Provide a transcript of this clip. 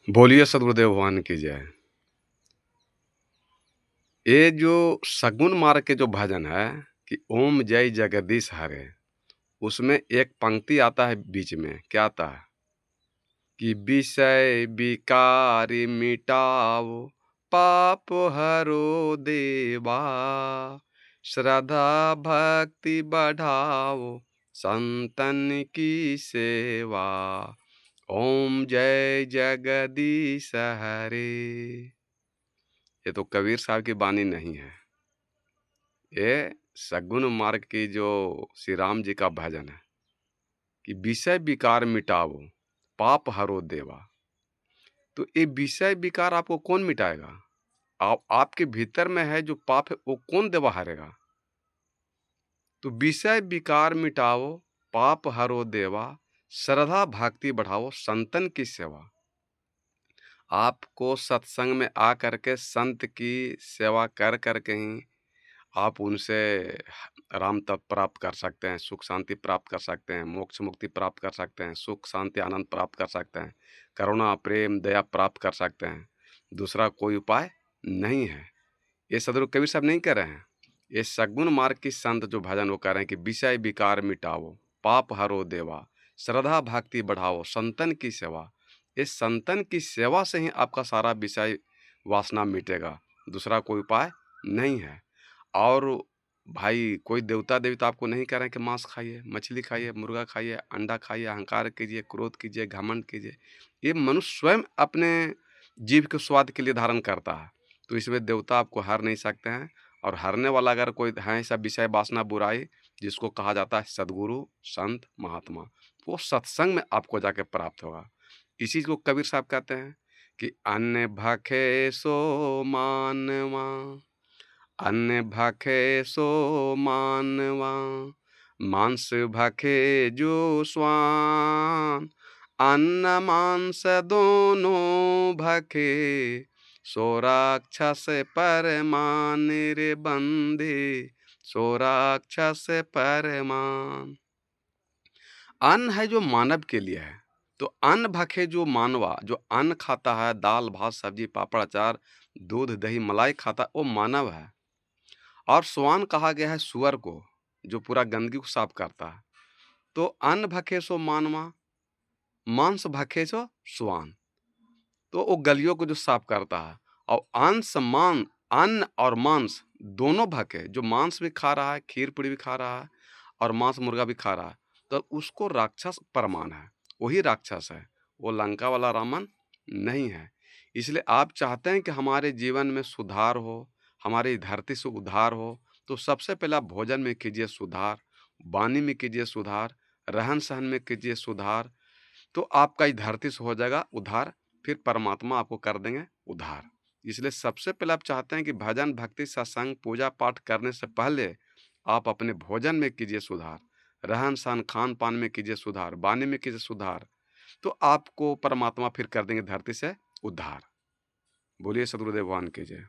बोलिए सदगुरुदेव भगवान की जय। ये जो सगुन मार्ग के जो भजन है कि ओम जय जगदीश हरे, उसमें एक पंक्ति आता है बीच में, क्या आता है कि विषय विकारी मिटाओ, पाप हरो देवा, श्रद्धा भक्ति बढ़ाओ, संतन की सेवा, ओम जय जगदीश हरे। ये तो कबीर साहब की बानी नहीं है, ये सगुन मार्ग की जो श्री राम जी का भजन है कि विषय विकार मिटाओ, पाप हरो देवा। तो ये विषय विकार आपको कौन मिटाएगा? आपके भीतर में है जो पाप है, वो कौन देवा हरेगा? तो विषय विकार मिटाओ, पाप हरो देवा, श्रद्धा भक्ति बढ़ाओ, संतन की सेवा। आपको सत्संग में आ करके संत की सेवा कर करके ही आप उनसे राम तत्व प्राप्त कर सकते हैं, सुख शांति प्राप्त कर सकते हैं, मोक्ष मुक्ति प्राप्त कर सकते हैं, सुख शांति आनंद प्राप्त कर सकते हैं, करुणा प्रेम दया प्राप्त कर सकते हैं। दूसरा कोई उपाय नहीं है। ये सदगुरु कबीर साहब नहीं कह रहे हैं, ये सगुन मार्ग की संत जो भजन वो कह रहे हैं कि विषय विकार मिटाओ, पाप हरो देवा, श्रद्धा भक्ति बढ़ाओ, संतन की सेवा। इस संतन की सेवा से ही आपका सारा विषय वासना मिटेगा, दूसरा कोई उपाय नहीं है। और भाई कोई देवता देवता आपको नहीं कह रहे हैं कि मांस खाइए, मछली खाइए, मुर्गा खाइए, अंडा खाइए, अहंकार कीजिए, क्रोध कीजिए, घमंड कीजिए। ये मनुष्य स्वयं अपने जीभ के स्वाद के लिए धारण करता है, तो इसमें देवता आपको हार नहीं सकते हैं। और हारने वाला अगर कोई है ऐसा विषय वासना बुराई जिसको कहा जाता है सदगुरु संत महात्मा, वो सत्संग में आपको जाके प्राप्त होगा। इसी को कबीर साहब कहते हैं कि अन्य भखे सो मानवा, अन्य भखे सो मानवा, मांस भखे जो स्वान, अन्न मांस दोनों भखे, सो राक्षस परमान रे बंदे, सो राक्षस परमान। अन्न है जो मानव के लिए है, तो अन्न भखे जो मानवा, जो अन्न खाता है, दाल भात सब्जी पापड़ अचार दूध दही मलाई खाता है, वो मानव है। और स्वान कहा गया है सुअर को, जो पूरा गंदगी को साफ करता है। तो अन्न भखे सो मानवा, मांस भखे सो स्वान, तो वो गलियों को जो साफ करता है। और अंश मान, अन्न और मांस दोनों भखे, जो मांस भी खा रहा है, खीर पूड़ी भी खा रहा है और मांस मुर्गा भी खा रहा है, तो उसको राक्षस परमान है, वही राक्षस है, वो लंका वाला रावण नहीं है। इसलिए आप चाहते हैं कि हमारे जीवन में सुधार हो, हमारी धरती से उद्धार हो, तो सबसे पहले आप भोजन में कीजिए सुधार, वाणी में कीजिए सुधार, रहन सहन में कीजिए सुधार, तो आपका इस धरती से हो जाएगा उद्धार, फिर परमात्मा आपको कर देंगे उद्धार। इसलिए सबसे पहले आप चाहते हैं कि भजन भक्ति सत्संग पूजा पाठ करने से पहले आप अपने भोजन में कीजिए सुधार, रहन सहन खान पान में कीजिए सुधार, वाणी में कीजिए सुधार, तो आपको परमात्मा फिर कर देंगे धरती से उद्धार। बोलिए सदगुरुदेव भगवान की जय।